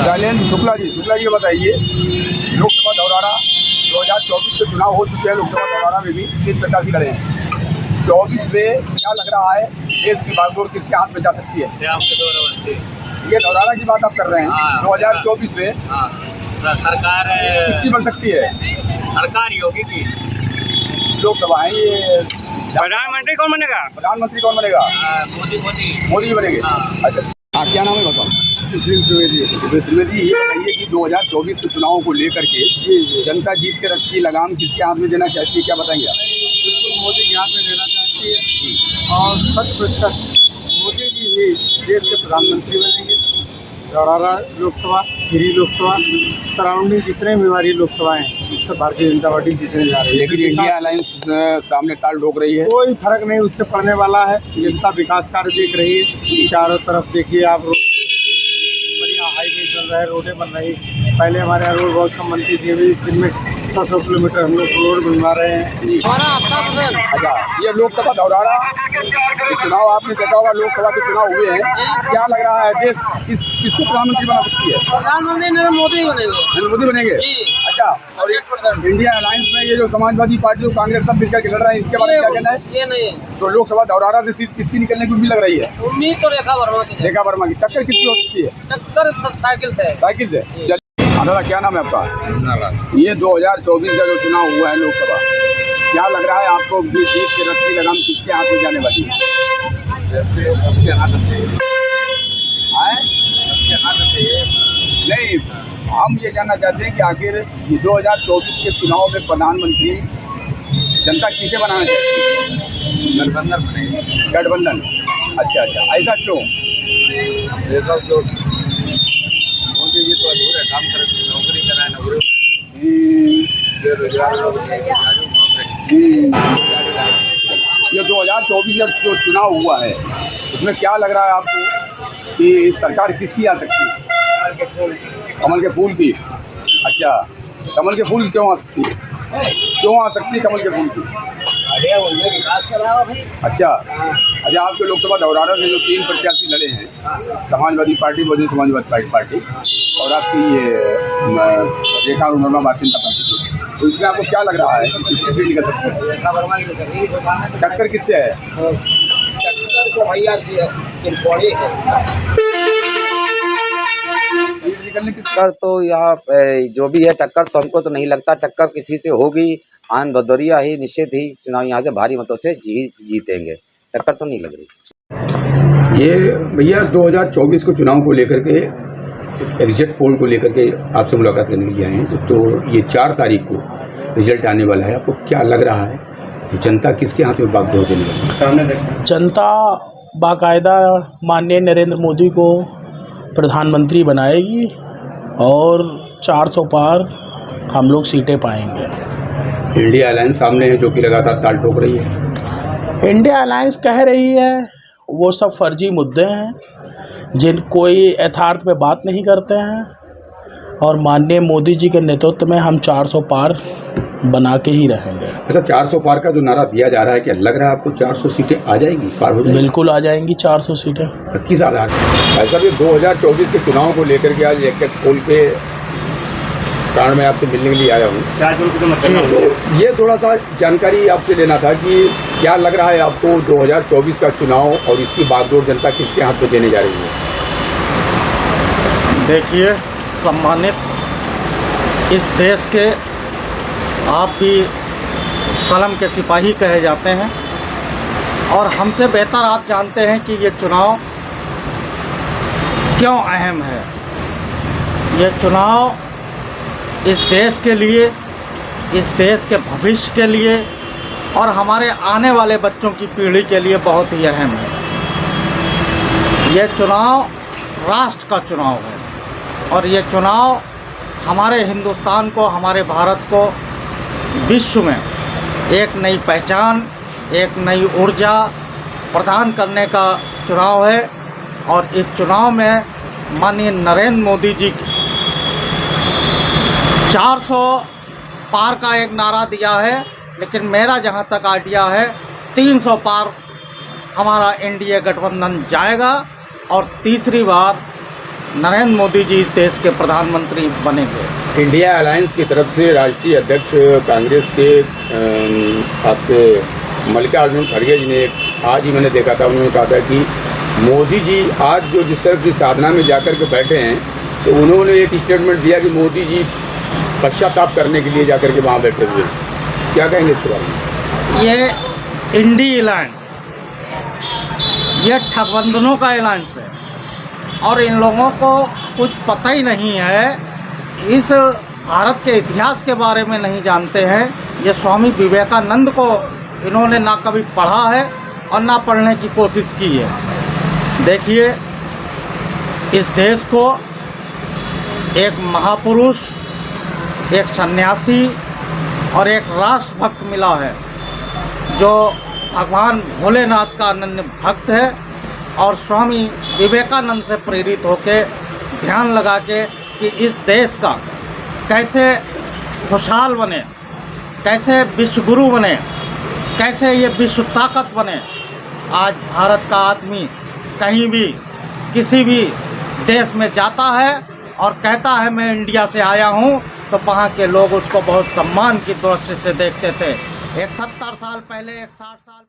शैलेंद्र शुक्ला जी बताइए, लोकसभा धौरारा 2024 के चुनाव हो चुके हैं। लोकसभा धौरारा में भी 3 प्रत्याशी लड़े हैं। 24 में क्या लग रहा है, देश की बागडोर किसके हाथ में जा सकती है? ये धौरारा की बात आप कर रहे हैं। 2024 में सरकार किसकी बन सकती है? सरकार योगी की। लोकसभा है ये। प्रधानमंत्री कौन बनेगा? प्रधानमंत्री कौन बनेगा? मोदी जी बनेंगे। अच्छा, हाँ, क्या नाम है बताओ? त्रिवेदी। ये बताइए कि 2024 के चुनावों को लेकर के जनता जीत के रखती लगाम किसके हाथ में देना चाहती है, क्या बताएंगे आप? बिल्कुल मोदी के हाथ में देना चाहती है और 100% मोदी जी ही देश के प्रधानमंत्री बनेंगे। धौरारा लोकसभा, गिरी लोकसभा, सराउंडिंग जितने भी हमारी लोकसभाएं हैं उससे भारतीय जनता पार्टी जीतने जा रही है। लेकिन इंडिया अलायंस सामने ताल ठोक रही है। कोई फर्क नहीं उससे पड़ने वाला है। जनता विकास कार्य देख रही है, चारों तरफ देखिए आप, बढ़िया हाईवे चल रहा है, रोडें बन रही। पहले हमारे यहाँ रोड बहुत कम बनती थी, अभी दिन में 100 किलोमीटर हम लोग रोड बनवा रहे हैं। अच्छा, ये लोकसभा धौरारा के चुनाव आपने देखा होगा, लोकसभा के चुनाव हुए हैं, क्या लग रहा है देश किसको प्रधानमंत्री बना सकती है? प्रधानमंत्री नरेंद्र मोदी बनेंगे। नरेंद्र मोदी बनेंगे। अच्छा, और इंडिया अलायंस में ये जो समाजवादी पार्टी और कांग्रेस सब मिलकर लड़ रहे हैं, इसके बारे में क्या कहना है? ये नहीं, तो लोकसभा धौरारा से सीट किसकी निकलने की उम्मीद लग रही है? उम्मीद तो रेखा वर्मा की। रेखा वर्मा की। टक्कर किसकी हो सकती है? टक्कर साइकिल से। साइकिल से। हाँ दादा, क्या नाम है आपका? ये 2024 का जो चुनाव हुआ है लोकसभा, क्या लग रहा है आपको जीत के रस्सी लगाम किसके हाथ में जाने वाली है? सबके हाथ से नहीं, हम ये जानना चाहते हैं कि आखिर 2024 के चुनाव में प्रधानमंत्री जनता किसे बनाना चाहती है? गठबंधन बनेंगे। गठबंधन। अच्छा, ऐसा क्यों? ऐसा जो मोदी जी तो अधूरे काम कर, नौकरी कराए, नौकरी बेरोजगार लोग। ये 2024 का जो चुनाव हुआ है उसमें क्या लग रहा है आपको कि सरकार किसकी आ सकती है? कमल के फूल की। अच्छा, कमल के फूल क्यों आ सकती है? क्यों आ सकती है कमल के फूल की? अरे उन्हें विकास कराओ भाई। अच्छा, आपके लोकसभा धौरारा से जो 3 प्रत्याशी लड़े हैं, समाजवादी पार्टी, बहुजन समाजवादी पार्टी और आपकी ये रेखा वर्मा भारतीय जनता पार्टी, तो इसमें आपको क्या लग रहा है कि किसकी सीट निकल सकती है? रेखा वर्मा की निकल। टक्कर किससे है? टक्कर तो भैया टक्कर तो यहाँ जो भी है टक्कर तो हमको तो नहीं लगता टक्कर किसी से होगी। आनंद भदौरिया ही निश्चित ही चुनाव यहाँ से भारी मतों से जीतेंगे। टक्कर तो नहीं लग रही। ये भैया 2024 के चुनाव को लेकर के एग्जिट पोल को लेकर के आपसे मुलाकात करने के लिए आए हैं। तो ये 4 तारीख को रिजल्ट आने वाला है, आपको क्या लग रहा है कि जनता किसके हाथ में बागडोर देने वाली है? जनता बाकायदा माननीय नरेंद्र मोदी को प्रधानमंत्री बनाएगी और 400 पार हम लोग सीटें पाएंगे। इंडिया अलायंस सामने है जो कि लगातार ताल ठोक रही है। इंडिया अलायंस कह रही है वो सब फर्जी मुद्दे हैं जिन कोई यथार्थ पे बात नहीं करते हैं और माननीय मोदी जी के नेतृत्व में हम 400 पार बना के ही रहेंगे। अच्छा, 400 पार का जो नारा दिया जा रहा है, क्या लग रहा है आपको 400 सीटें आ जाएंगी, पार हो जाएंगी? बिल्कुल आ जाएंगी 400 सीटें। किस आधार पर? ऐसा भी 2024 के चुनाव को लेकर के आज एक पोल के कारण मैं आपसे मिलने के लिए आया हूँ। तो ये थोड़ा सा जानकारी आपसे लेना था कि क्या लग रहा है आपको 2024 का चुनाव और इसकी बागडोर जनता किसके हाथ में देने जा रही है? देखिए सम्मानित, इस देश के आप भी कलम के सिपाही कहे जाते हैं और हमसे बेहतर आप जानते हैं कि ये चुनाव क्यों अहम है। ये चुनाव इस देश के लिए, इस देश के भविष्य के लिए और हमारे आने वाले बच्चों की पीढ़ी के लिए बहुत ही अहम है। ये चुनाव राष्ट्र का चुनाव है और ये चुनाव हमारे हिंदुस्तान को, हमारे भारत को विश्व में एक नई पहचान, एक नई ऊर्जा प्रदान करने का चुनाव है। और इस चुनाव में माननीय नरेंद्र मोदी जी 400 पार का एक नारा दिया है, लेकिन मेरा जहां तक आइडिया है 300 पार हमारा एनडीए गठबंधन जाएगा और तीसरी बार नरेंद्र मोदी जी इस देश के प्रधानमंत्री बनेंगे। इंडिया अलायंस की तरफ से राष्ट्रीय अध्यक्ष कांग्रेस के आपके मल्लिकार्जुन खड़गे जी ने आज ही मैंने देखा था, उन्होंने कहा था कि मोदी जी आज जो जिस तरह की साधना में जाकर के बैठे हैं, तो उन्होंने एक स्टेटमेंट दिया कि मोदी जी पश्चाताप करने के लिए जाकर के वहाँ बैठे हुए। क्या कहेंगे इसके बारे में? ये इंडी अलायंस, ये ठगबंधनों का अलायंस है और इन लोगों को कुछ पता ही नहीं है, इस भारत के इतिहास के बारे में नहीं जानते हैं। ये स्वामी विवेकानंद को इन्होंने ना कभी पढ़ा है और ना पढ़ने की कोशिश की है। देखिए, इस देश को एक महापुरुष, एक सन्यासी और एक राष्ट्रभक्त मिला है, जो भगवान भोलेनाथ का अनन्य भक्त है और स्वामी विवेकानंद से प्रेरित होकर ध्यान लगा के कि इस देश का कैसे खुशहाल बने, कैसे विश्वगुरु बने, कैसे ये विश्व ताकत बने। आज भारत का आदमी कहीं भी किसी भी देश में जाता है और कहता है मैं इंडिया से आया हूँ, तो वहाँ के लोग उसको बहुत सम्मान की दृष्टि से देखते थे। एक 70 साल पहले, एक 60 साल